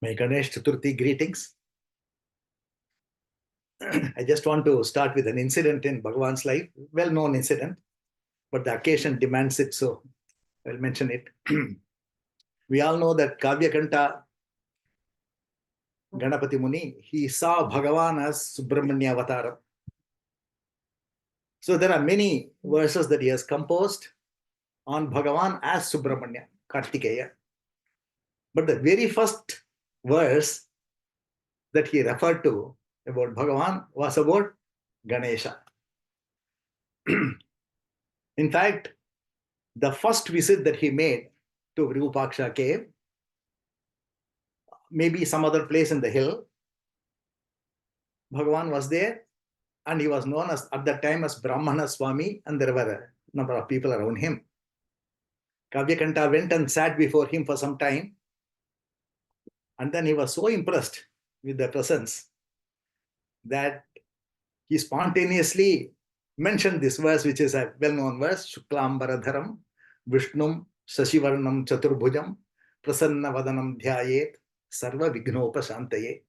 My Ganesh Chaturthi greetings. I just want to start with an incident in Bhagavan's life, well-known incident, but the occasion demands it, so I'll mention it. We all know that Kavyakanta Ganapati Muni, he saw Bhagavan as Subramanya Avataram. So there are many verses that he has composed on Bhagavan as Subramanya, Kartikeya. But the very first verse that he referred to about Bhagavan was about Ganesha. In fact, the first visit that he made to Virupaksha cave, maybe some other place in the hill, Bhagavan was there, and he was known as at that time as Brahmana Swami, and there were a number of people around him. Kavyakanta went and sat before him for some time, and then he was so impressed with the presence that he spontaneously mentioned this verse, which is a well-known verse, Shuklambaradharam, Vishnum, Sashivarnam Chaturbhujam, Prasanna Vadanam Dhyayet, Sarva Vignopashantaye.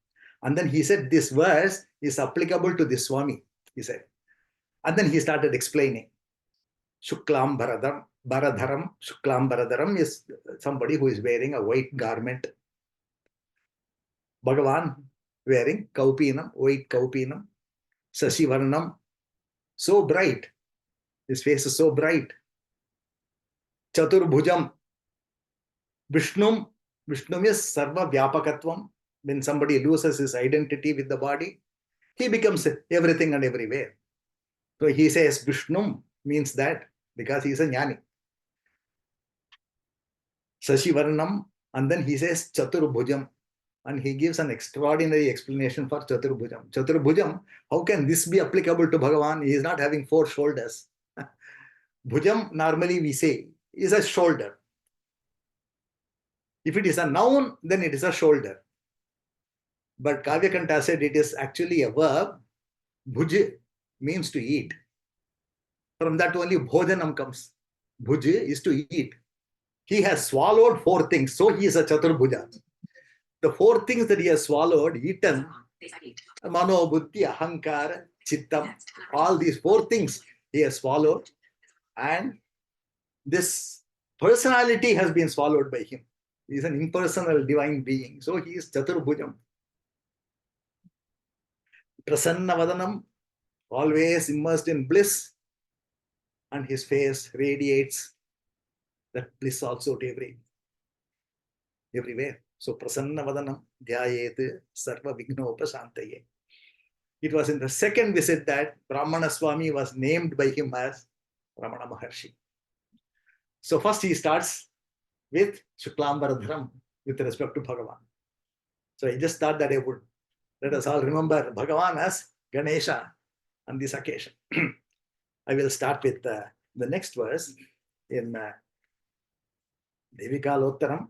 And then he said, this verse is applicable to this Swami, he said. And then he started explaining. Shuklambaradharam, Shuklambaradharam is somebody who is wearing a white garment. Bhagavan wearing Kaupinam, white Kaupinam. Sashivarnam, so bright. His face is so bright. Chaturbhujam. Vishnum is Sarva Vyapakatvam. When somebody loses his identity with the body, he becomes everything and everywhere. So he says Vishnum means that because he is a jnani. Sashivarnam, and then he says Chaturbhujam. And he gives an extraordinary explanation for Chaturbhujam. Chaturbhujam, how can this be applicable to Bhagavan? He is not having 4 shoulders. Bhujam, normally we say, is a shoulder. If it is a noun, then it is a shoulder. But Kavyakanta said it is actually a verb. Bhuj means to eat. From that only Bhojanam comes. Bhuj is to eat. He has swallowed 4 things, so he is a Chaturbhuja. The 4 things that he has swallowed, eaten, Mano, Buddhi, Ahankara, Chittam, all these 4 things he has swallowed, and this personality has been swallowed by him. He is an impersonal divine being, so he is Chaturbhujam. Prasanna Vadanam, always immersed in bliss, and his face radiates that bliss also to everywhere. So Prasanna Vadanam Dhyayet Sarva Vignopashantaye. It was in the second visit that Brahmana Swami was named by him as Ramana Maharshi. So first he starts with Shuklambaradharam with respect to Bhagavan. So I just thought that I would let us all remember Bhagavan as Ganesha on this occasion. I will start with the next verse in Devi Kalottaram.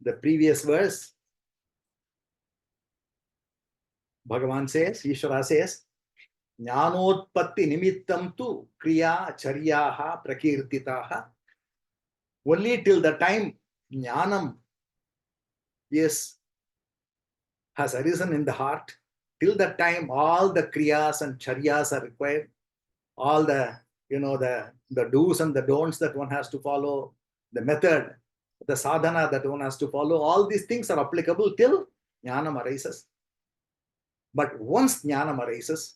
The previous verse, Bhagavan says, Ishvara says, Jnanotpatti nimittam tu kriya charyaha prakirtitaha. Only till the time jnanam has arisen in the heart, till that time all the kriyas and charyas are required. All the, the do's and the don'ts that one has to follow, the method, the sadhana that one has to follow, all these things are applicable till jnanam arises. But once jnanam arises,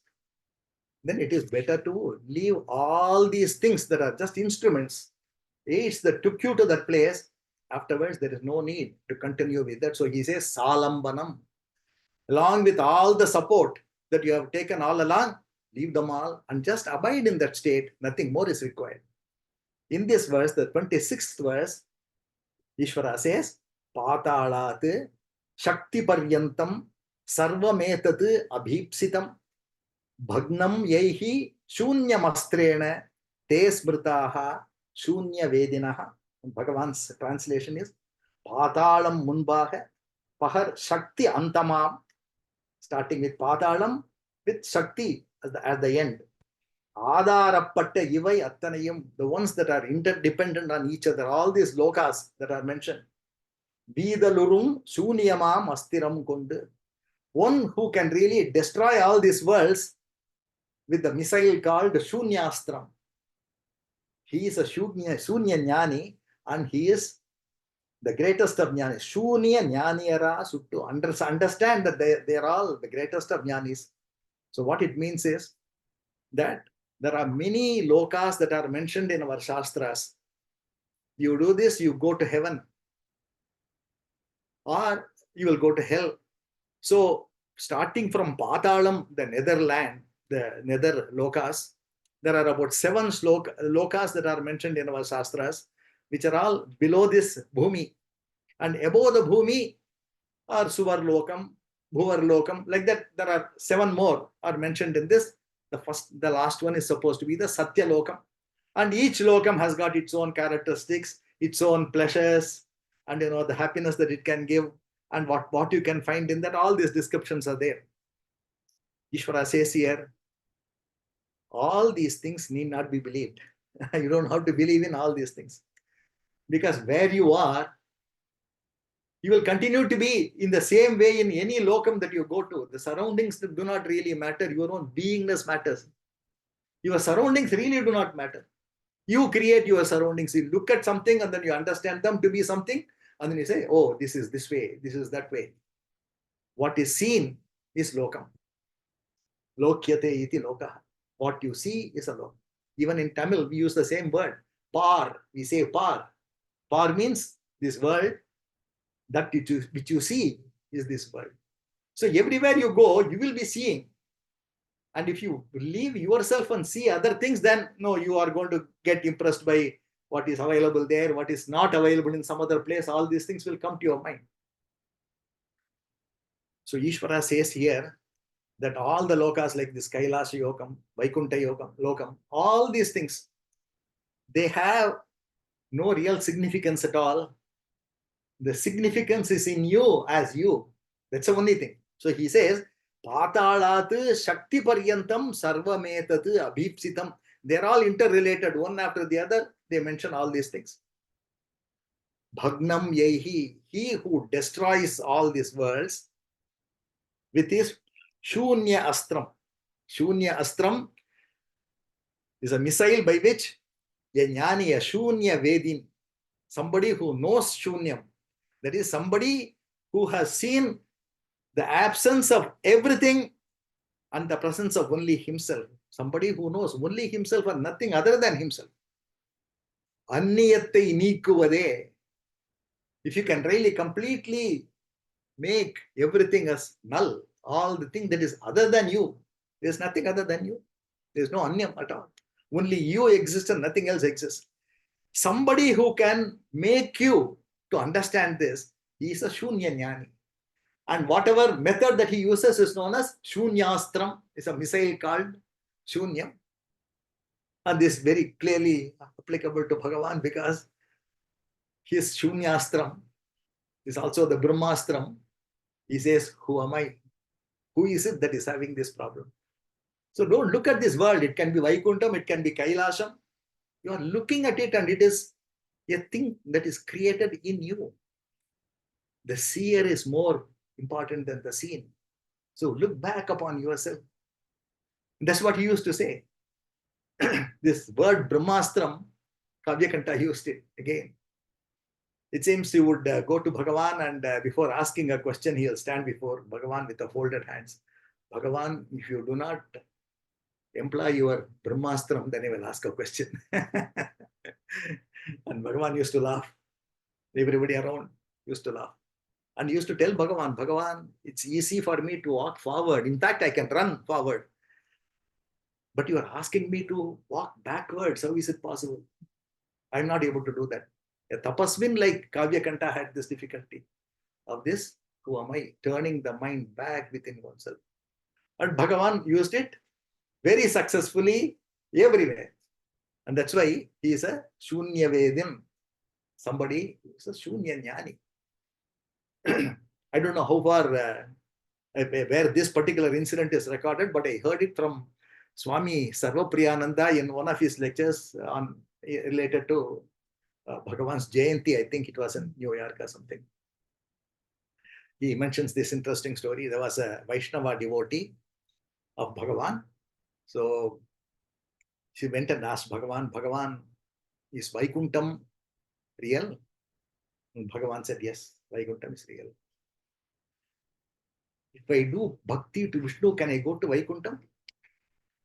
then it is better to leave all these things that are just instruments, aids that took you to that place. Afterwards, there is no need to continue with that. So he says, Salambanam. Along with all the support that you have taken all along, leave them all and just abide in that state. Nothing more is required. In this verse, the 26th verse, Ishvara says, Patalat Shakti Paryantam Sarvametat Abhipsitam Bhagnam Yehi Shunyamastrena Te Smritaha Shunya Vedinaha. Bhagavan's translation is Patalam Munbaha Pahar Shakti Antamam. Starting with Patalam with Shakti at the end. Adharapatta Ivai Attanayam, the ones that are interdependent on each other, all these lokas that are mentioned, Vidalurum Sunyamam Astiram Kundu. One who can really destroy all these worlds with the missile called Shunyastram. He is a Shunya Jnani, and he is the greatest of Jnanis. Shunya Jnaniyara Suttu. Understand that they are all the greatest of Jnanis. So what it means is that there are many lokas that are mentioned in our Shastras. You do this, you go to heaven, or you will go to hell. So starting from Patalam, the netherland, the nether lokas, there are about 7 lokas that are mentioned in our Shastras, which are all below this Bhumi. And above the Bhumi are Suvarlokam, Bhuvarlokam, like that. There are 7 more are mentioned in this. The last one is supposed to be the Satya Lokam. And each Lokam has got its own characteristics, its own pleasures, and the happiness that it can give, and what you can find in that. All these descriptions are there. Ishvara says here, all these things need not be believed. You don't have to believe in all these things. Because where you are, you will continue to be in the same way in any lokam that you go to. The surroundings do not really matter. Your own beingness matters. Your surroundings really do not matter. You create your surroundings. You look at something and then you understand them to be something. And then you say, oh, this is this way. This is that way. What is seen is lokam. Lokyate iti lokaha. What you see is a lokam. Even in Tamil, we use the same word. Par. We say par. Par means this world. That which you see is this world. So everywhere you go, you will be seeing. And if you leave yourself and see other things, then no, you are going to get impressed by what is available there, what is not available in some other place. All these things will come to your mind. So Ishvara says here that all the lokas like this Kailasha Yokam, Vaikuntha Lokam, all these things, they have no real significance at all. The significance is in you as you. That's the only thing. So he says, Patalat Shakti Paryantam Sarvametat Abhipsitam. They're all interrelated, one after the other. They mention all these things. Bhagnam Yehi, he who destroys all these worlds with his Shunya Astram. Shunya Astram is a missile by which a Jnani, a Shunya Vedin, somebody who knows Shunyam, that is somebody who has seen the absence of everything and the presence of only himself. Somebody who knows only himself and nothing other than himself. Anniyatte inikuvade. If you can really completely make everything as null, all the thing that is other than you, there's nothing other than you. There's no anyam at all. Only you exist and nothing else exists. Somebody who can make you to understand this, he is a Shunya Jnani. And whatever method that he uses is known as Shunyastram. It's a missile called Shunyam. And this is very clearly applicable to Bhagavan because his Shunyastram is also the Brahmastram. He says, who am I? Who is it that is having this problem? So don't look at this world. It can be Vaikuntham, it can be Kailasham. You are looking at it and it is a thing that is created in you. The seer is more important than the seen. So look back upon yourself. That's what he used to say. This word Brahmastram, Kavyakanta used it again. It seems he would go to Bhagavan and before asking a question, he'll stand before Bhagavan with the folded hands. Bhagavan, if you do not employ your Brahmastram, then he will ask a question. And Bhagavan used to laugh. Everybody around used to laugh. And he used to tell Bhagavan, Bhagavan, it's easy for me to walk forward. In fact, I can run forward. But you are asking me to walk backwards. How is it possible? I'm not able to do that. A tapasvin like Kavyakanta had this difficulty of this. Who am I? Turning the mind back within oneself. And Bhagavan used it very successfully everywhere. And that's why he is a Shunya Vedim. Somebody who is a Shunya Jnani. I don't know how far, where this particular incident is recorded, but I heard it from Swami Sarvapriyananda in one of his lectures on related to Bhagavan's Jayanti. I think it was in New York or something. he mentions this interesting story. There was a Vaishnava devotee of Bhagavan. So she went and asked Bhagavan, Bhagavan, is Vaikuntham real? And Bhagavan said, yes, Vaikuntham is real. If I do bhakti to Vishnu, can I go to Vaikuntham?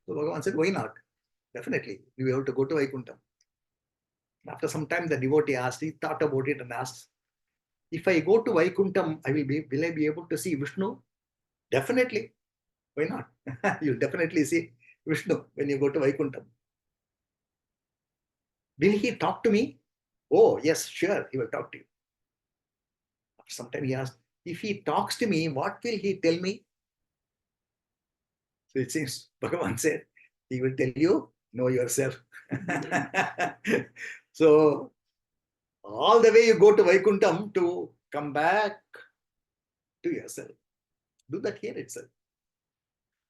So Bhagavan said, why not? Definitely, you have to go to Vaikuntham. After some time, the devotee asked, he thought about it and asked, if I go to Vaikuntham, will I be able to see Vishnu? Definitely. Why not? You'll definitely see Vishnu when you go to Vaikuntham. Will he talk to me? Oh, yes, sure, he will talk to you. After some time, he asked, if he talks to me, what will he tell me? So it seems Bhagavan said, he will tell you, know yourself. So all the way you go to Vaikuntham to come back to yourself. Do that here itself.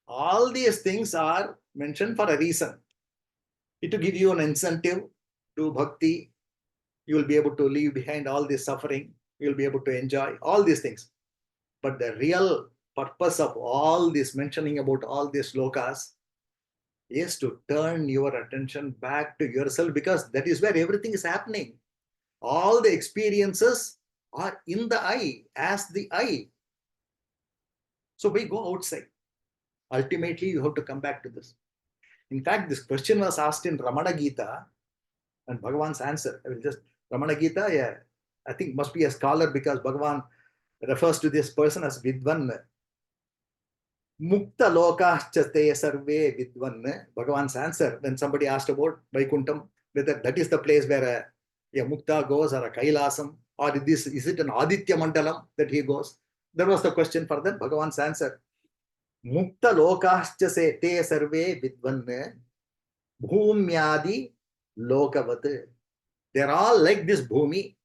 All these things are mentioned for a reason. It will give you an incentive to bhakti. You will be able to leave behind all this suffering. You will be able to enjoy all these things. But the real purpose of all this mentioning about all these lokas is to turn your attention back to yourself, because that is where everything is happening. All the experiences are in the I, as the I. So we go outside. Ultimately, you have to come back to this. In fact, this question was asked in Ramana Gita, and Bhagavan's answer, I will just, Ramana Gita, yeah, I think must be a scholar, because Bhagavan refers to this person as Vidvan. Mukta lokascha te sarve vidvan. Bhagavan's answer, when somebody asked about Vaikuntham, whether that is the place where a Mukta goes, or a Kailasam, or is it an Aditya Mandalam that he goes? There was the question for that. Bhagavan's answer, Mukta lokascha se te sarve vidvan bhumyadi lokavat. They're all like this bhumi.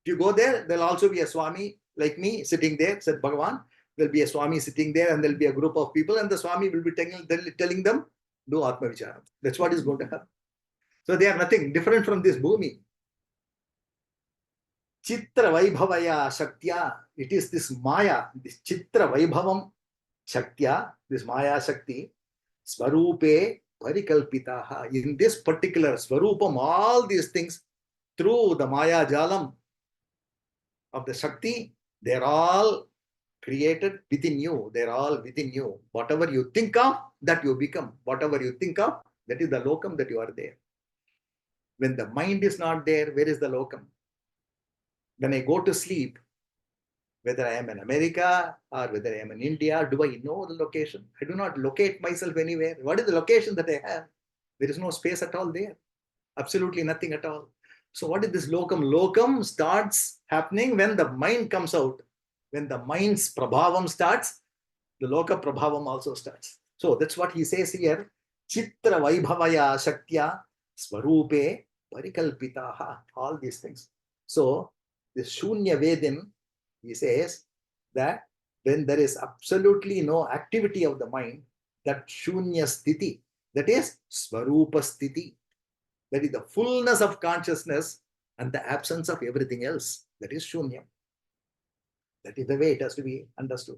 If you go there, there'll also be a Swami like me sitting there, said Bhagavan. There'll be a Swami sitting there, and there'll be a group of people, and the Swami will be telling them, do Atma Vicharam. That's what is going to happen. So they are nothing different from this bhumi. Chitra Vaibhavaya Shaktya. It is this Maya, this Chitra Vaibhavam Shaktya, this Maya Shakti, Swarupe Parikalpitaha. In this particular Swarupam, all these things, through the Maya Jalam of the Shakti, they're all created within you. They're all within you. Whatever you think of, that you become. Whatever you think of, that is the lokam that you are there. When the mind is not there, where is the lokam? When I go to sleep, whether I am in America or whether I am in India, do I know the location? I do not locate myself anywhere. What is the location that I have? There is no space at all there. Absolutely nothing at all. So what is this lokam? Lokam starts happening when the mind comes out. When the mind's prabhavam starts, the loka prabhavam also starts. So that's what he says here. Chitra vaibhavaya shaktya swarupe parikalpitaha. All these things. So this Shunya Vedin, he says that when there is absolutely no activity of the mind, that Shunya Sthiti, that is Swarupa Sthiti, that is the fullness of consciousness and the absence of everything else. That is Shunya. That is the way it has to be understood.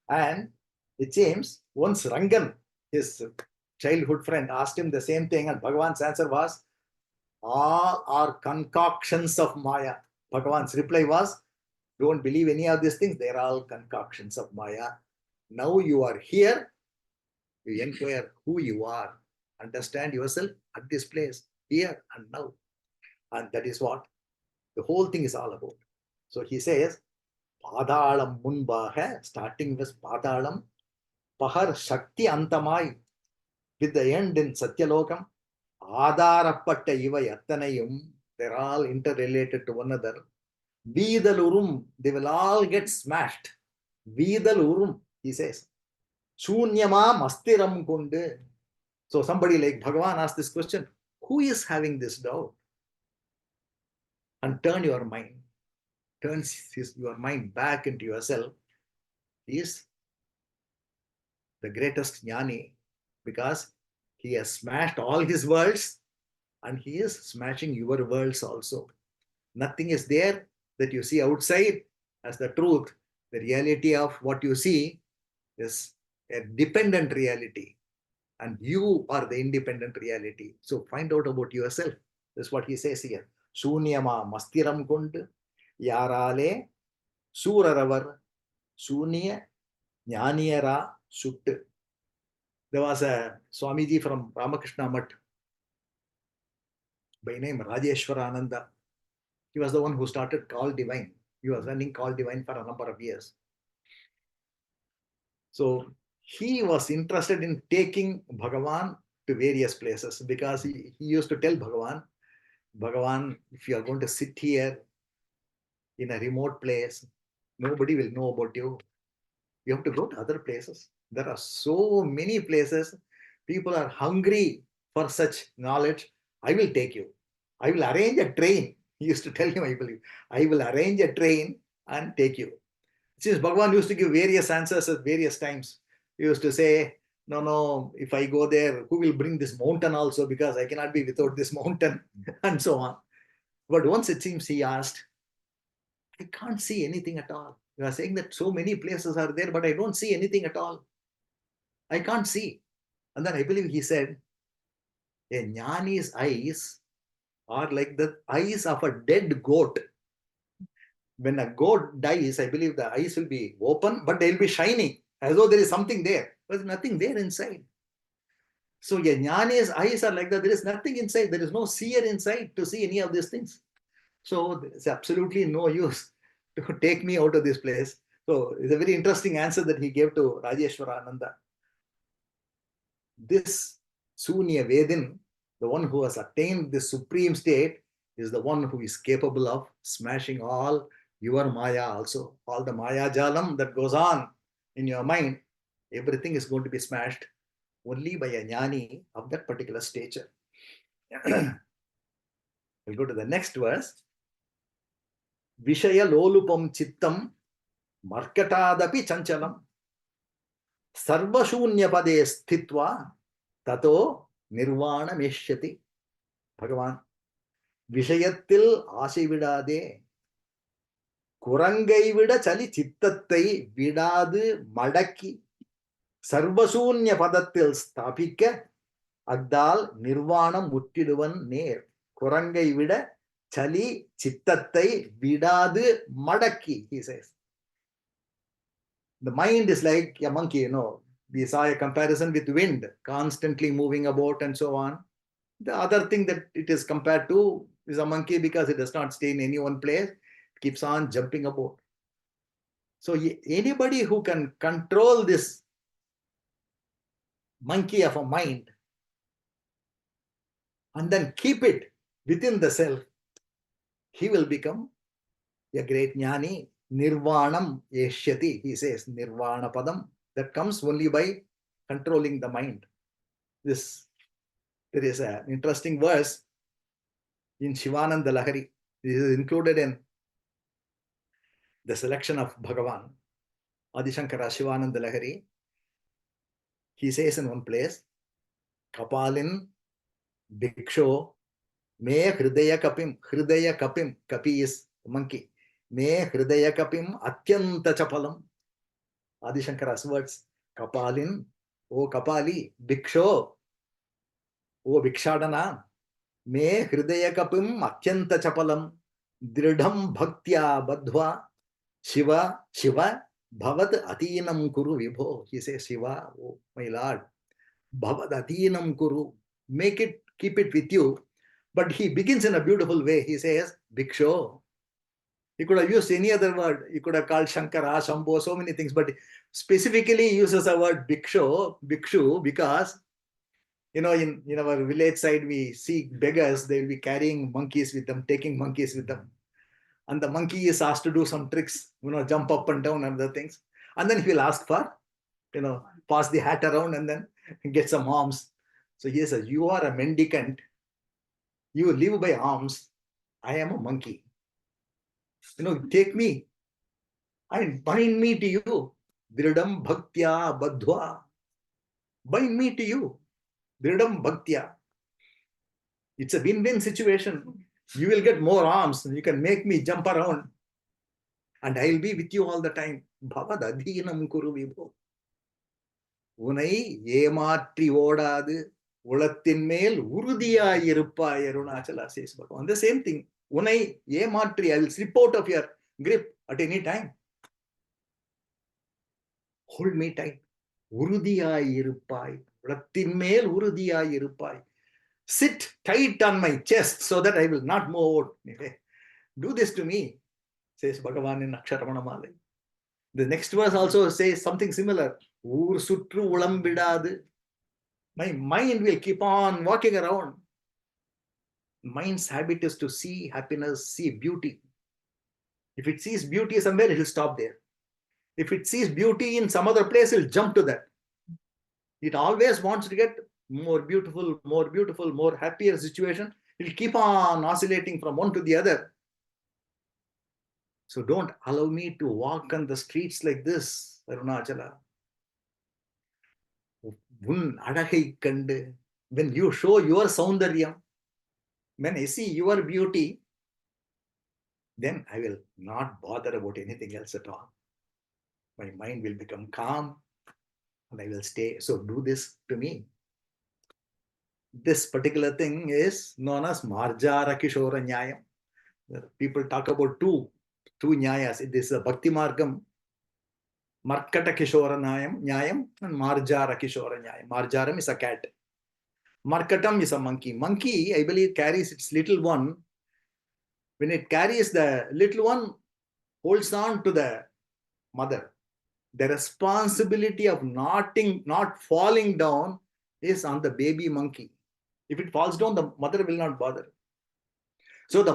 And it seems once Rangan, his childhood friend, asked him the same thing, and Bhagavan's answer was, all are concoctions of Maya. Bhagavan's reply was, don't believe any of these things, they're all concoctions of Maya. Now you are here, you inquire who you are, understand yourself at this place, here and now. And that is what the whole thing is all about. So he says, Padalam munbaha, starting with Padalam, Pahar Shakti Antamai, with the end in Satyalokam, Adarapatta Iva Yattanayum, they're all interrelated to one another. Vidalurum, they will all get smashed. Vidalurum, he says. Shunyama Mastiram Kunde. So somebody like Bhagavan asked this question, who is having this doubt? And turn your mind. Turn your mind back into yourself. He is the greatest jnani, because he has smashed all his worlds and he is smashing your worlds also. Nothing is there that you see outside as the truth The reality of what you see is a dependent reality, and you are the independent reality. So find out about yourself. That's what he says here. Shunyama mastiram kundu yarale suraravar shunya jnaniyara suttu. There was a Swamiji from Ramakrishna Mutt by name Rajeshwarananda. He was the one who started Call Divine. He was running Call Divine for a number of years. So he was interested in taking Bhagavan to various places, because he used to tell Bhagavan, if you are going to sit here in a remote place, nobody will know about you. You have to go to other places. There are so many places. People are hungry for such knowledge. I will take you. I will arrange a train. He used to tell him, I believe, I will arrange a train and take you. Since Bhagavan used to give various answers at various times, he used to say, no, if I go there, who will bring this mountain also? Because I cannot be without this mountain, and so on. But once it seems he asked, I can't see anything at all. You are saying that so many places are there, but I don't see anything at all. I can't see. And then I believe he said, a jnani's eyes are like the eyes of a dead goat. When a goat dies, I believe the eyes will be open, but they'll be shining as though there is something there. But there's nothing there inside. So a jnani's eyes are like that. There is nothing inside. There is no seer inside to see any of these things. So there's absolutely no use to take me out of this place. So it's a very interesting answer that he gave to Rajeshwarananda. This Sunya Vedin, the one who has attained this supreme state, is the one who is capable of smashing all your Maya also. All the Maya Jalam that goes on in your mind, everything is going to be smashed only by a jnani of that particular stature. We'll go to the next verse. Vishaya lolupam chittam markatadapi chanchalam sarvashunya pade sthitva tato nirvana meshyati. Bhagavan, விஷயத்தில் ஆசை விடாதே, குரங்கை விட சலி சித்தத்தை விடாது மடக்கி சர்வசூன்ய பதத்தில் ஸ்தாபிக்க அத்தால் நிர்வாணம் முற்றிடுவன் நேர். குரங்கை விட சலி சித்தத்தை விடாது மடக்கி, he says. The mind is like a monkey, we saw a comparison with wind, constantly moving about and so on. The other thing that it is compared to is a monkey, because it does not stay in any one place, it keeps on jumping about. So anybody who can control this monkey of a mind and then keep it within the self, he will become a great jnani. Nirvanam yeshyati, he says, nirvana padam. That comes only by controlling the mind. There is an interesting verse in Shivananda Lahari. This is included in the selection of Bhagavan, Adi Shankara Shivananda Lahari. He says in one place, Kapalin Bhiksho me hridaya kapim, kapi is monkey, me hridaya kapim atyanta chapalam. Adi Shankara's words, Kapalin, O Kapali, Bhiksho, O Bhikshadana, me hridaya kapim atyanta chapalam, dridham bhaktya badhva, Shiva, bhavad atinam kuru vibho. He says, Shiva, oh my Lord, bhavad atinam kuru, keep it with you. But he begins in a beautiful way. He says, Bhiksho. He could have used any other word. He could have called Shankara, Shambho, so many things, but specifically he uses the word Bhikshu, because, in our village side, we see beggars, they will be carrying monkeys with them, taking monkeys with them. And the monkey is asked to do some tricks, jump up and down and other things. And then he will ask for, pass the hat around and then get some alms. So he says, you are a mendicant. You live by alms. I am a monkey. Take me and bind me to you. Dridam bhaktya badhva. Bind me to you. Dridam bhaktya. It's a win-win situation. You will get more arms. You can make me jump around. And I'll be with you all the time. Bhavad adhinam kuru vibho. Unai ஏமாற்றி ஓடாது உளத்தின் மேல் உறுதியாய் இருப்பாய் Arunachala says Bhagavan. The same thing. Unai ஏமாற்றி, I will slip out of your grip at any time. Hold me tight. உறுதியாய் இருப்பாய். உளத்தின் மேல் உறுதியாய் இருப்பாய். Sit tight on my chest so that I will not move out. Do this to me, says Bhagavan in Aksharamanamala. The next verse also says something similar. Ur sutru ulam vidadu. My mind will keep on walking around. Mind's habit is to see happiness, see beauty. If it sees beauty somewhere, it will stop there. If it sees beauty in some other place, it will jump to that. It always wants to get more beautiful, more happier situation. It will keep on oscillating from one to the other. So don't allow me to walk on the streets like this, Arunachala. When you show your saundaryam, when I see your beauty, then I will not bother about anything else at all. My mind will become calm and I will stay. So do this to me. This particular thing is known as Marjara Kishora Nyayam. People talk about two Nyayas. This is a Bhakti Margam. Markata Kishora Nyayam and Marjara Kishora Nyayam. Marjaram is a cat. Markatam is a monkey. Monkey, I believe, carries its little one. When it carries the little one, holds on to the mother. The responsibility of not falling down is on the baby monkey. If it falls down, the mother will not bother. So the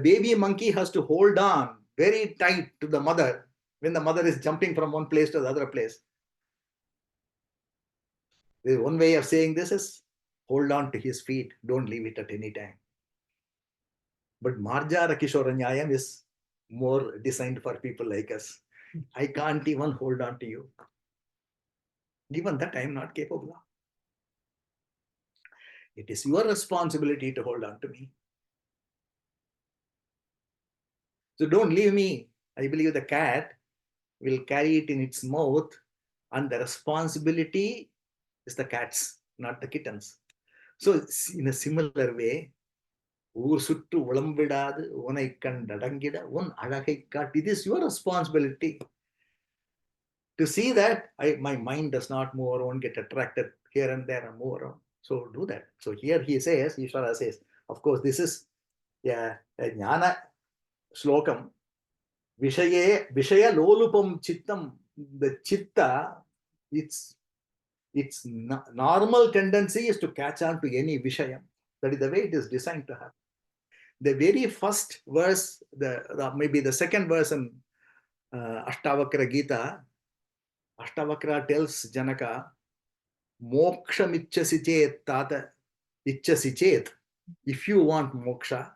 baby monkey has to hold on very tight to the mother when the mother is jumping from one place to the other place. One way of saying this is hold on to his feet. Don't leave it at any time. But Marjara Kishora Nyayam is more designed for people like us. I can't even hold on to you. Given that I am not capable. It is your responsibility to hold on to me. So don't leave me. I believe the cat will carry it in its mouth, and the responsibility is the cat's, not the kittens. So in a similar way, ஊர் சுற்று உளம்பிடாது உனை கண்டடங்கிட உன் அழகை காட்டி. It is your responsibility to see that my mind does not move around, get attracted here and there and move around. So do that. So here he says, Ishvara says, of course, this is a jnana shlokam. Vishaya lolupam chittam. The chitta, its normal tendency is to catch on to any vishayam. That is the way it is designed to happen. The very first verse, maybe the second verse in Ashtavakra Gita, Ashtavakra tells Janaka, Moksham ichchasi chet tata, ichchasi chet. If you want moksha,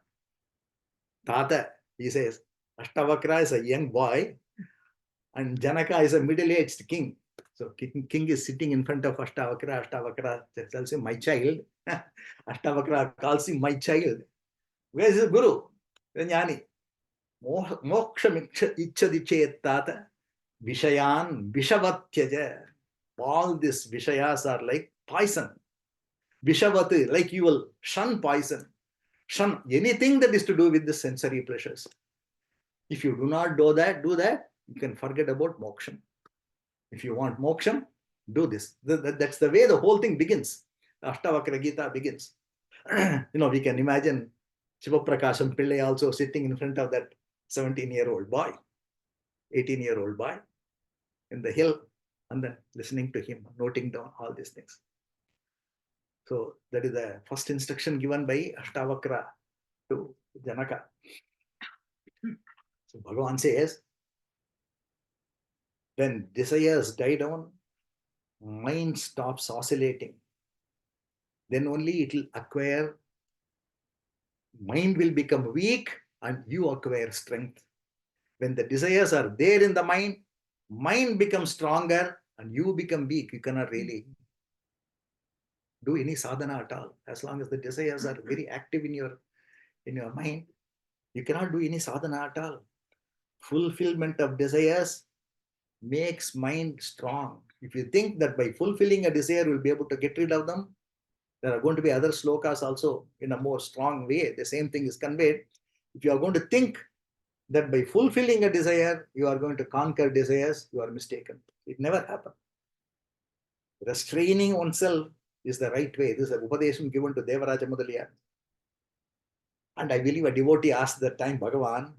tata, he says, Ashtavakra is a young boy and Janaka is a middle-aged king. So king is sitting in front of Ashtavakra. Ashtavakra tells him, my child. Ashtavakra calls him my child. Where is the Guru? Jnani. Moksham ichchadi chet tata, vishayan vishavatyaja. All these vishayas are like poison. Vishavat, like you will shun poison. Shun anything that is to do with the sensory pleasures. If you do not do that, you can forget about moksham. If you want moksham, do this. That's the way the whole thing begins. Ashtavakra Gita begins. We can imagine Shivaprakasham Pillai also sitting in front of that 17-year-old boy, 18-year-old boy in the hill, and then listening to him, noting down all these things. So that is the first instruction given by Ashtavakra to Janaka. So Bhagavan says, when desires die down, mind stops oscillating. Then only it will acquire, mind will become weak and you acquire strength. When the desires are there in the mind becomes stronger and you become weak. You cannot really do any sadhana at all. As long as the desires are very active in your mind, you cannot do any sadhana at all. fulfillment of desires makes mind strong. If you think that by fulfilling a desire we'll be able to get rid of them, there are going to be other slokas also in a more strong way. The same thing is conveyed. If you are going to think that by fulfilling a desire you are going to conquer desires, you are mistaken. It never happened. Restraining oneself is the right way. This is an upadesham given to Devaraja Mudaliar. And I believe a devotee asked that time Bhagavan,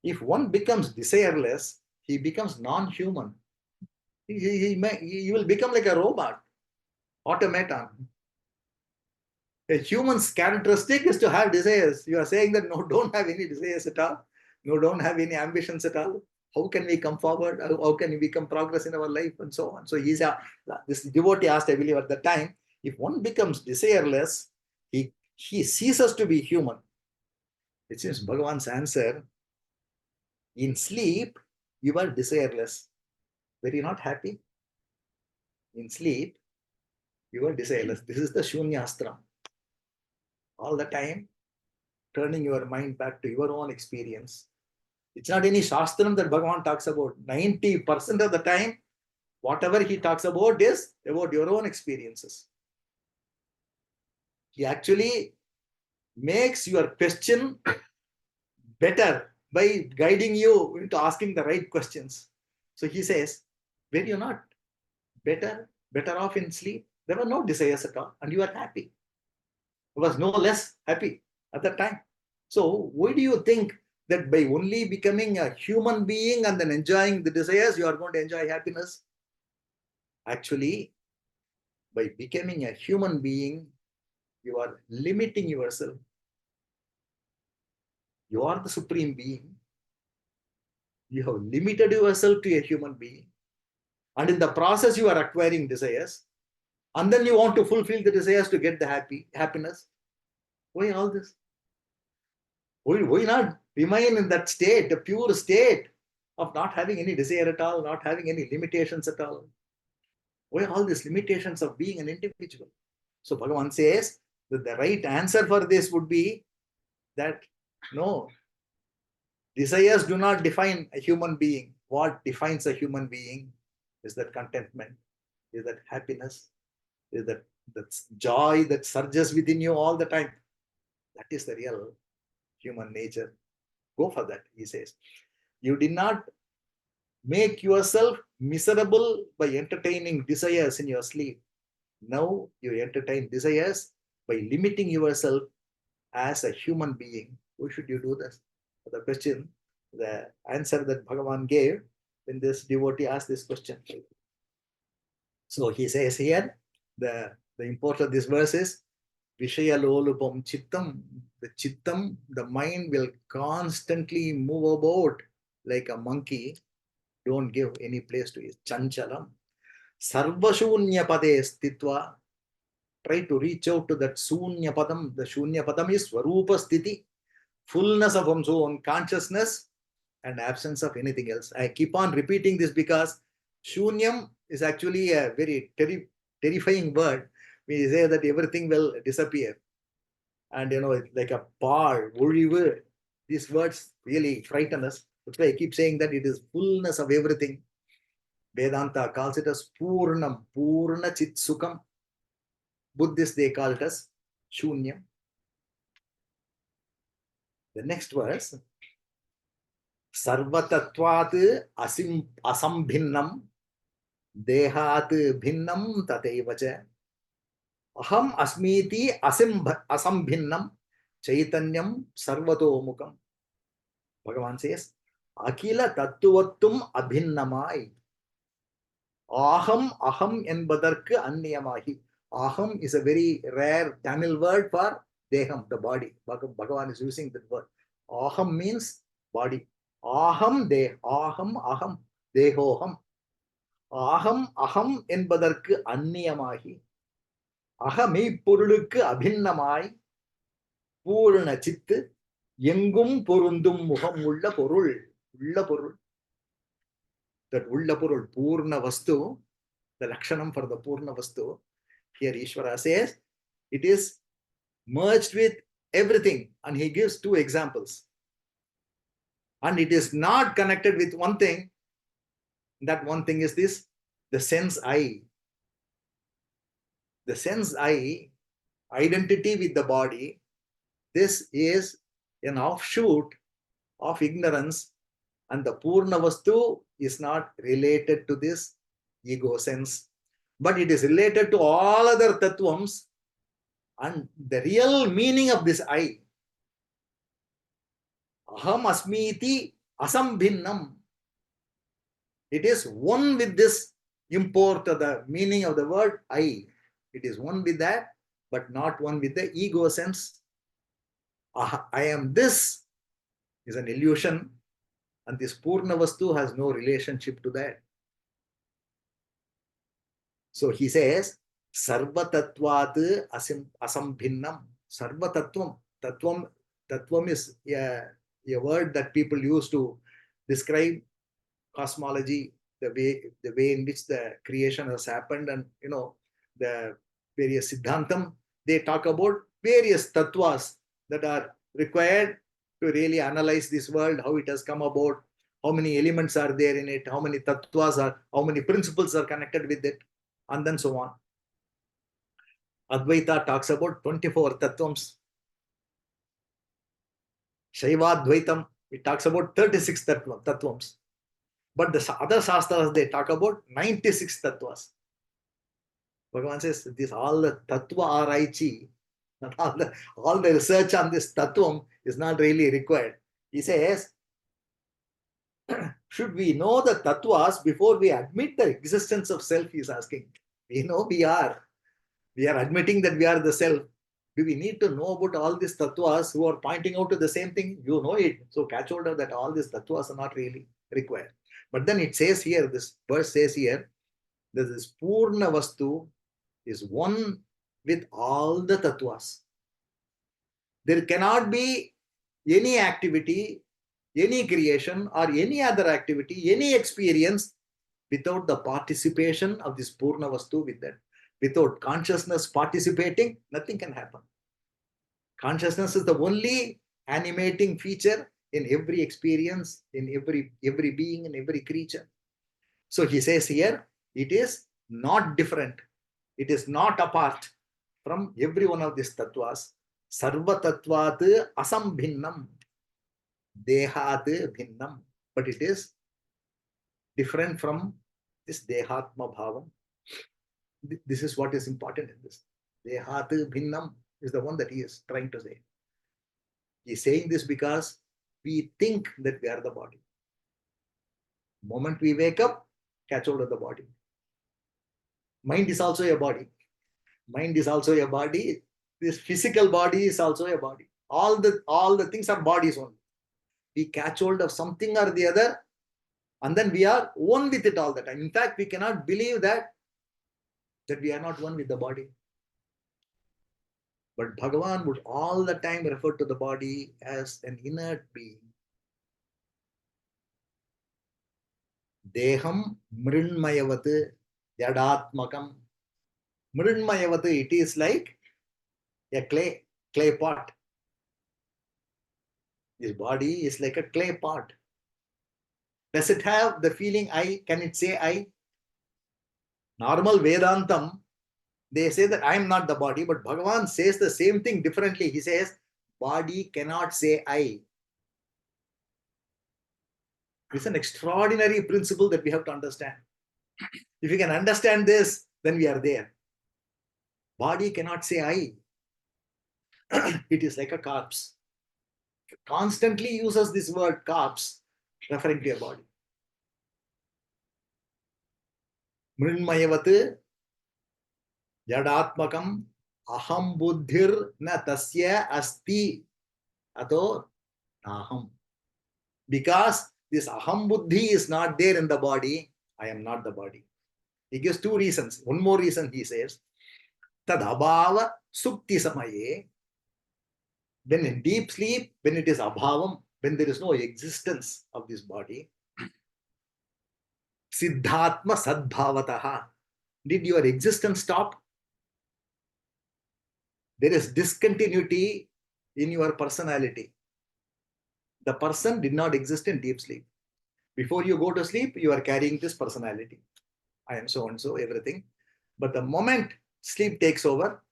if one becomes desireless, he becomes non-human. He will become like a robot, automaton. A human's characteristic is to have desires. You are saying that no, don't have any desires at all. No, don't have any ambitions at all. How can we come forward? How can we become progress in our life and so on? So this devotee asked, I believe at the time, if one becomes desireless, he ceases to be human. It seems Bhagavan's answer, in sleep, you are desireless. Were you not happy? In sleep, you are desireless. This is the Shunyastra. All the time, turning your mind back to your own experience. It's not any Shastram that Bhagavan talks about. 90% of the time, whatever he talks about is about your own experiences. He actually makes your question better by guiding you into asking the right questions. So he says, were you not better off in sleep? There were no desires at all, and you are happy. I was no less happy at that time. So why do you think that by only becoming a human being and then enjoying the desires, you are going to enjoy happiness? Actually, by becoming a human being, you are limiting yourself. You are the supreme being. You have limited yourself to a human being. And in the process, you are acquiring desires. And then you want to fulfill the desires to get the happiness. Why all this? Why not remain in that state, a pure state of not having any desire at all, not having any limitations at all? Why all these limitations of being an individual? So Bhagavan says that the right answer for this would be that no, desires do not define a human being. What defines a human being is that contentment, is that happiness, is that joy that surges within you all the time. That is the real human nature. Go for that, he says. You did not make yourself miserable by entertaining desires in your sleep. Now you entertain desires by limiting yourself as a human being. Why should you do this? The question, the answer that Bhagavan gave when this devotee asked this question. So he says here, the import of this verse is, Vishaya lolupam chittam. The chittam, the mind will constantly move about like a monkey. Don't give any place to it. Chanchalam. Sarvashunya pade stitva. Try to reach out to that sunya padam. The shunya padam is swarupa sthiti. Fullness of one's own consciousness and absence of anything else. I keep on repeating this because shunyam is actually a very terrifying word. We say that everything will disappear. And like a par, these words really frighten us. That's why I keep saying that it is fullness of everything. Vedanta calls it as Purnam, Purna Chit Sukham. Buddhists, they call it as Shunyam. The next verse, Sarvatatvat asambhinnam dehat bhinnam tatevacha aham asmiti asambhinnam chaitanyam sarvatomukam. Bhagavan says, Akila Tattvattum abhinnamai. Aham என்பதற்கு அந்நியமாகி. Aham is a very rare Tamil word for deham, the body. Bhagavan is using that word. Aham means body. Aham dehoham. Aham என்பதற்கு அந்நியமாகி. அகமை பொருளுக்கு அபின்னமாய் பூரண சித்து எங்கும் பொருந்தும் முகம் உள்ள பொருள். That ulla porul, purna vastu, the lakshanam for the purna vastu. Here Ishvara says it is merged with everything, and he gives two examples. And it is not connected with one thing. That one thing is this, the sense I. The sense I, identity with the body, this is an offshoot of ignorance, and the Purna Vastu is not related to this ego sense, but it is related to all other tattvams, and the real meaning of this I, aham asmiti asambhinnam, it is one with this import of the meaning of the word I. It is one with that, but not one with the ego sense. I am this is an illusion, and this Purna Vastu has no relationship to that. So he says, Sarva Tattvat Asambhinnam. Sarva Tattvam. Tattvam is a word that people use to describe cosmology, the way in which the creation has happened, and the various Siddhantam. They talk about various tattvas that are required to really analyze this world, how it has come about, how many elements are there in it, how many tattvas are, how many principles are connected with it, and then so on. Advaita talks about 24 tattvams. Shaivadvaitam, it talks about 36 tattvams. But the other Shastras, they talk about 96 tattvas. Bhagavan says, this all the tattva araichi, all the research on this tattvam is not really required. He says, should we know the tattvas before we admit the existence of self? He is asking. We know we are. We are admitting that we are the self. Do we need to know about all these tattvas who are pointing out to the same thing? You know it. So catch hold of that all these tattvas are not really required. But then it says here, this verse says here, that this Purna Vastu is one with all the tattvas. There cannot be any activity, any creation, or any other activity, any experience without the participation of this Purna Vastu with that. Without consciousness participating, nothing can happen. Consciousness is the only animating feature in every experience, in every being, in every creature. So he says here, it is not different. It is not apart from every one of these tattvas. Sarva tattvat asambhinnam, dehat bhinnam. But it is different from this dehatma bhavam. This is what is important in this. Dehat bhinnam is the one that he is trying to say. He is saying this because we think that we are the body. The moment we wake up, catch hold of the body. Mind is also a body. Mind is also a body. This physical body is also a body. All the things are bodies only. We catch hold of something or the other, and then we are one with it all the time. In fact, we cannot believe that we are not one with the body. But Bhagavan would all the time refer to the body as an inert being. Deham mrinmayavat yadatmakam. Mrinmayavat, it is like a clay pot. This body is like a clay pot. Does it have the feeling I? Can it say I? Normal Vedantam, they say that I am not the body, but Bhagavan says the same thing differently. He says, body cannot say I. It's an extraordinary principle that we have to understand. If you can understand this, then we are there. Body cannot say I. It is like a corpse. It constantly uses this word corpse, referring to a body. Mrinmayavat yadatmakam aham buddhir na tasya asti ato naham. Because this aham buddhi is not there in the body, I am not the body. He gives two reasons. One more reason he says, tad abhava sukti samaye. When in deep sleep, when it is abhavam, when there is no existence of this body, siddhatma sadbhavataha. Did your existence stop? There is discontinuity in your personality. The person did not exist in deep sleep. Before you go to sleep, you are carrying this personality. I am so and so, everything. But the moment sleep takes over,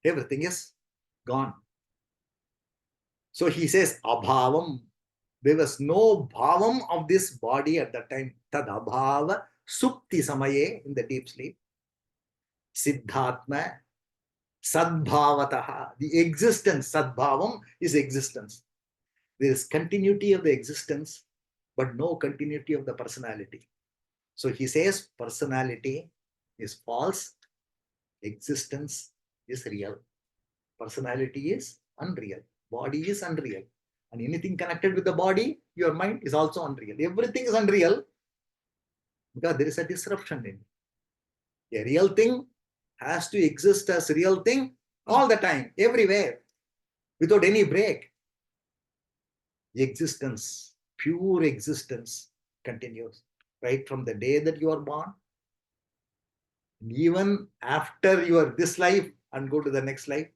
everything is gone. So he says, abhavam. There was no bhavam of this body at that time. Tad abhava supti samaye, in the deep sleep. Siddhatma sadbhavataha. The existence, sadbhavam is existence. There is continuity of the existence, but no continuity of the personality. So he says personality is false, existence is real. Personality is unreal, body is unreal. And anything connected with the body, your mind is also unreal. Everything is unreal because there is a disruption in it. A real thing has to exist as real thing all the time, everywhere, without any break. Existence, pure existence continues right from the day that you are born, even after your this life and go to the next life,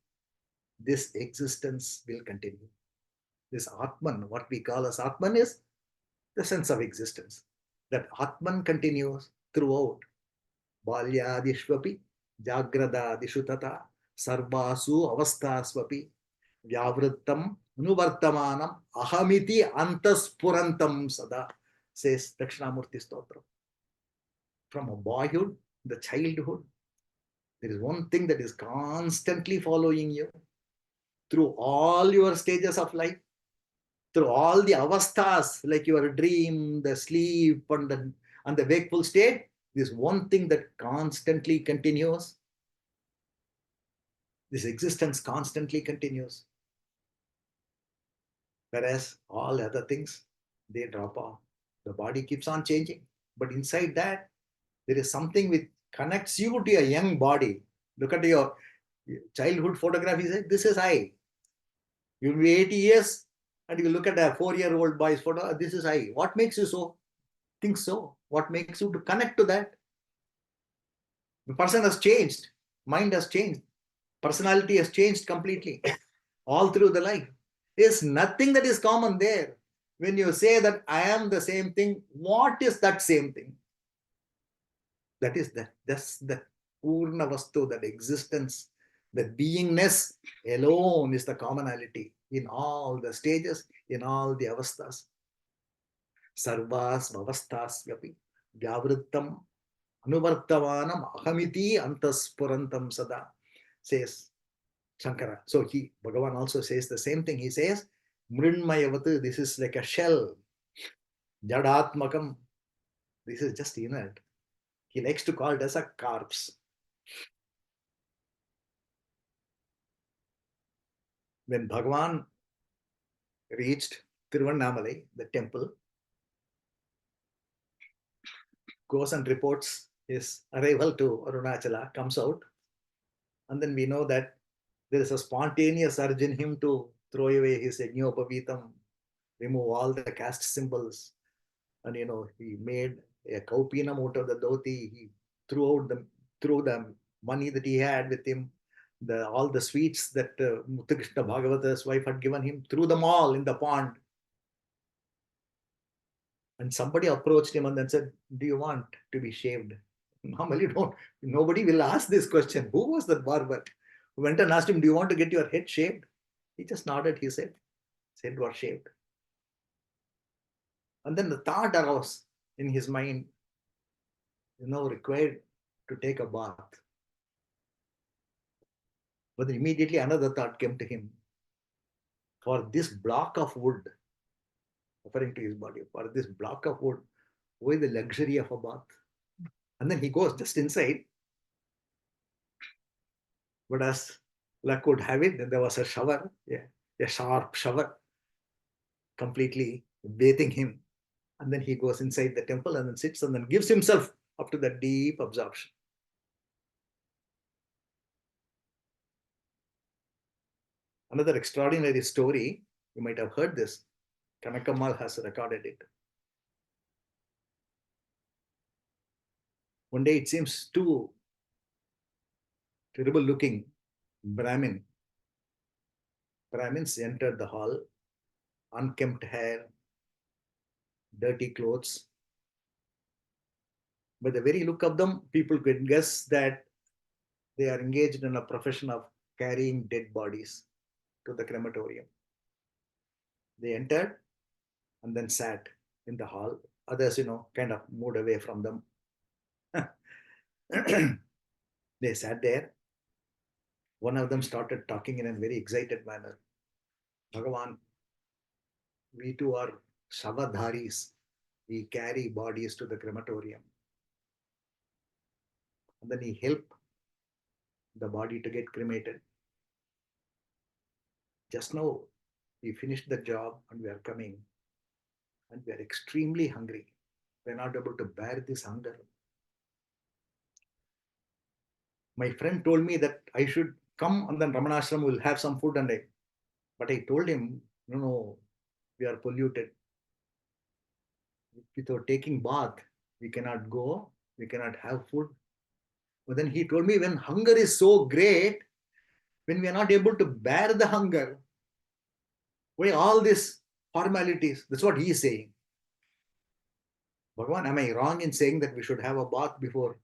this existence will continue. This Atman, what we call as Atman, is the sense of existence. That Atman continues throughout. Balyadishvapi, Jagradadishu tata, Sarvasu avastasvapi, Vyavrittam, Nuvartamanam, Ahamiti Antaspurantam Sada, says Dakshinamurti Stotram. From a boyhood, the childhood, there is one thing that is constantly following you through all your stages of life, through all the avasthas, like your dream, the sleep, and the wakeful state. This one thing that constantly continues. This existence constantly continues. Whereas all other things, they drop off. The body keeps on changing. But inside that, there is something which connects you to a young body. Look at your childhood photograph. You say, this is I. You'll be 80 years and you look at a 4-year-old boy's photo. This is I. What makes you so think so? What makes you to connect to that? The person has changed. Mind has changed. Personality has changed completely all through the life. There's nothing that is common there. When you say that I am the same thing, what is that same thing? That is that. That's the Purna Vastu, that existence, that beingness alone is the commonality in all the stages, in all the avasthas. Sarvas avasthas yapi vyavrittam anuvartavanam ahamiti antaspurantam sada, says Shankara. So Bhagavan also says the same thing. He says, Mrinmayavatu, this is like a shell. Jadatmakam, this is just inert. He likes to call it as a corpse. When Bhagavan reached Tiruvannamalai, the temple, goes and reports his arrival to Arunachala, comes out, and then we know that there is a spontaneous urge in him to throw away his Yajñopavitam, remove all the caste symbols, and he made a kaupinam out of the dhoti. He threw the money that he had with him, all the sweets that Muthukrishna Bhagavata's wife had given him, threw them all in the pond. And somebody approached him and then said, do you want to be shaved? Normally, nobody will ask this question. Who was that barber? Who went and asked him, do you want to get your head shaved? He just nodded, he said. His head was shaved. And then the thought arose in his mind, required to take a bath. But immediately another thought came to him. For this block of wood, referring to his body, for this block of wood, why the luxury of a bath? And then he goes just inside. But as luck would have it, then there was a shower, a sharp shower, completely bathing him. And then he goes inside the temple and then sits and then gives himself up to that deep absorption. Another extraordinary story, you might have heard this. Kanakammal has recorded it. One day it seems two terrible looking Brahmins entered the hall unkempt hair, dirty clothes. By the very look of them, people could guess that they are engaged in a profession of carrying dead bodies to the crematorium. They entered and then sat in the hall. Others, kind of moved away from them. They sat there. One of them started talking in a very excited manner. Bhagavan, we too are Shavadharis. We carry bodies to the crematorium. And then he helped the body to get cremated. Just now, we finished the job and we are coming. And we are extremely hungry. We are not able to bear this hunger. My friend told me that I should come and then Ramanashram will have some food but I told him, no, we are polluted. Without taking bath, we cannot go, we cannot have food. But then he told me when hunger is so great, when we are not able to bear the hunger, why all these formalities? That's what he is saying. Bhagavan, am I wrong in saying that we should have a bath before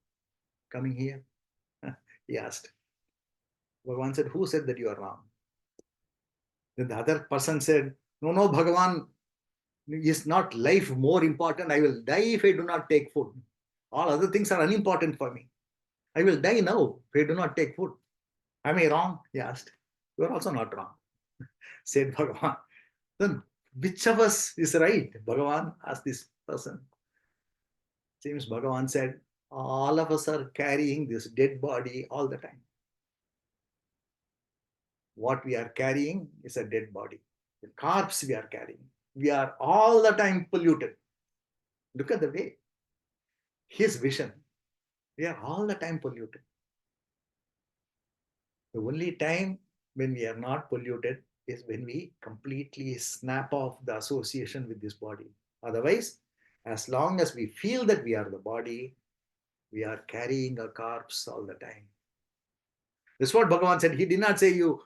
coming here? He asked. Bhagavan said, who said that you are wrong? Then the other person said, no, Bhagavan, is not life more important? I will die if I do not take food. All other things are unimportant for me. I will die now if I do not take food. Am I wrong? He asked. You are also not wrong, said Bhagavan. Then which of us is right? Bhagavan asked this person. Seems Bhagavan said, all of us are carrying this dead body all the time. What we are carrying is a dead body. The corpse we are carrying. We are all the time polluted. Look at the way. His vision. We are all the time polluted. The only time when we are not polluted is when we completely snap off the association with this body. Otherwise, as long as we feel that we are the body, we are carrying a corpse all the time. That's what Bhagavan said. He did not say you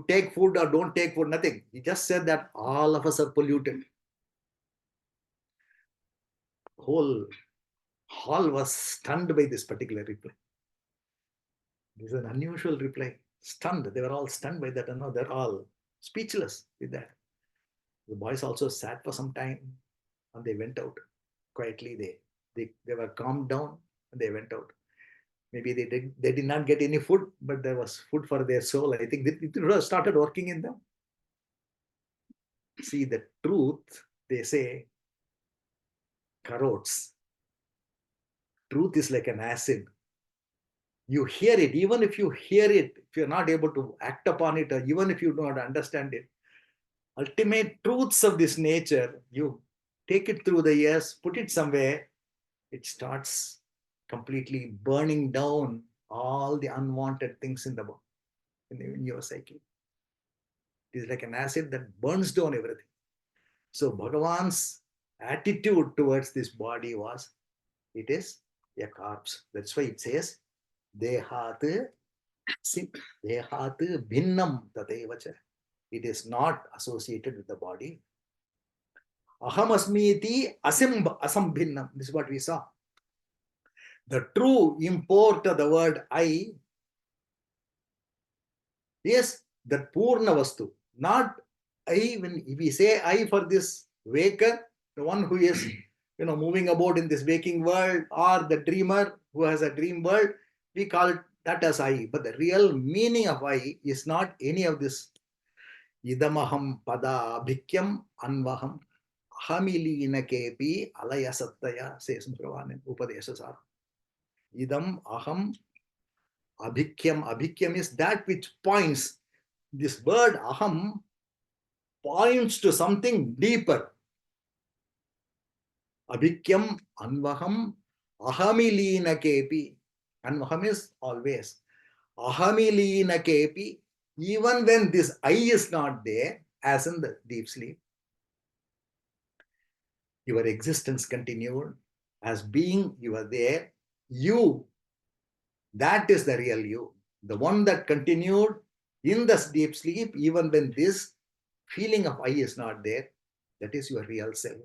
take food or don't take food, nothing. He just said that all of us are polluted. Whole hall was stunned by this particular reply. This is an unusual reply. Stunned. They were all stunned by that. They're all speechless with that. The boys also sat for some time and they went out quietly. They were calmed down and they went out. Maybe they did not get any food, but there was food for their soul. I think it started working in them. See, the truth, they say, corrodes. Truth is like an acid. You hear it, even if you hear it, if you're not able to act upon it, or even if you do not understand it, ultimate truths of this nature, you take it through the ears, put it somewhere, it starts completely burning down all the unwanted things in your psyche. It is like an acid that burns down everything. So Bhagavan's attitude towards this body was, it is a corpse. That's why it says, Dehat bhinnam tadevacha. It is not associated with the body. Aham asmiti asambhinnam. This is what we saw. The true import of the word I is that Purna Vastu. Not I, when we say I for this waker, the one who is moving about in this waking world, or the dreamer who has a dream world, we call that as I. But the real meaning of I is not any of this. Idamaham pada bhikyam anvaham hamilina kepi alaya sattaya, says Bhagavan in Upadeshasar. Idam aham abhikyam. Abhikyam is that which points. This word aham points to something deeper. Abhikyam anvaham ahamilina kepi. Anvaham is always. Ahamilina kepi. Even when this I is not there, as in the deep sleep, your existence continued. As being, you are there. You, that is the real you. The one that continued in the deep sleep, even when this feeling of I is not there. That is your real self.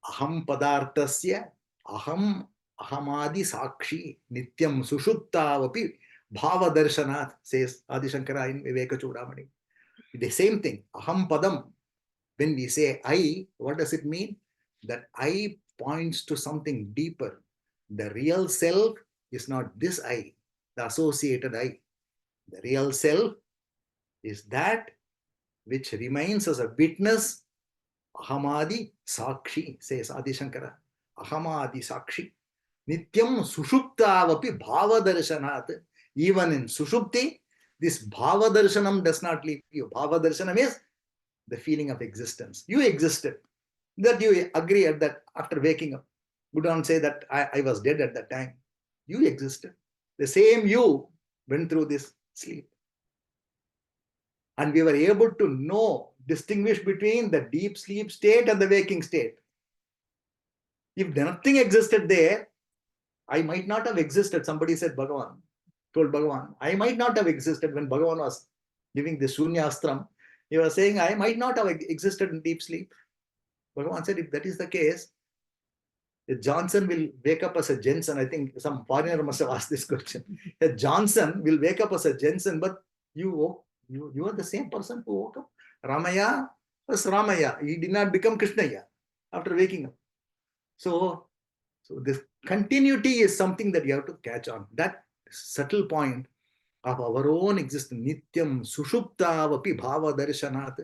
Aham padartasya aham ahamadi sakshi nityam sushuptavapi bhava darshanat, says Adi Shankara in Viveka Chudamani. The same thing, aham padam. When we say I, what does it mean? That I points to something deeper. The real self is not this I, the associated I. The real self is that which remains as a witness. Ahamadi Sakshi, says Adi Shankara. Ahamadi Sakshi. Nityam Sushuptavapi Bhava Darshanat. Even in Sushupti, this Bhava Darshanam does not leave you. Bhava Darshanam is the feeling of existence. You existed. That you agree at that after waking up. You don't say that I was dead at that time. You existed. The same you went through this sleep. And we were able to know, distinguish between the deep sleep state and the waking state. If nothing existed there, I might not have existed. Somebody said Bhagavan, told Bhagavan, I might not have existed when Bhagavan was giving the Shunyastram. He was saying, I might not have existed in deep sleep. Bhagavan said, if that is the case, Johnson will wake up as a Jensen. I think some foreigner must have asked this question. Johnson will wake up as a Jensen, but you are the same person who woke up. Ramaya was Ramaya. He did not become Krishnaya after waking up. So this continuity is something that you have to catch on. That subtle point of our own existence, Nityam Sushuptavapi Bhava Darshanat.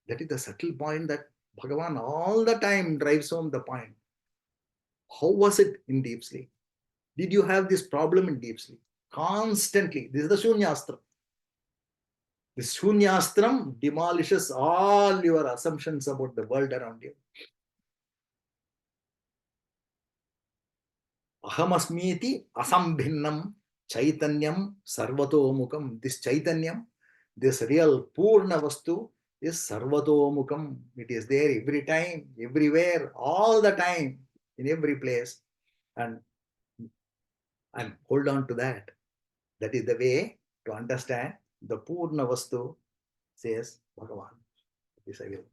That is the subtle point that Bhagavan all the time drives home the point. How was it in deep sleep? Did you have this problem in deep sleep? Constantly. This is the Shunyastram. The Shunyastram demolishes all your assumptions about the world around you. Ahamasmiti asambhinnam chaitanyam sarvatomukam. This chaitanyam, this real Purna Vastu is sarvatomukam. It is there every time, everywhere, all the time, in every place. And hold on to that. That is the way to understand the Purna Vastu, says Bhagavan. This I will.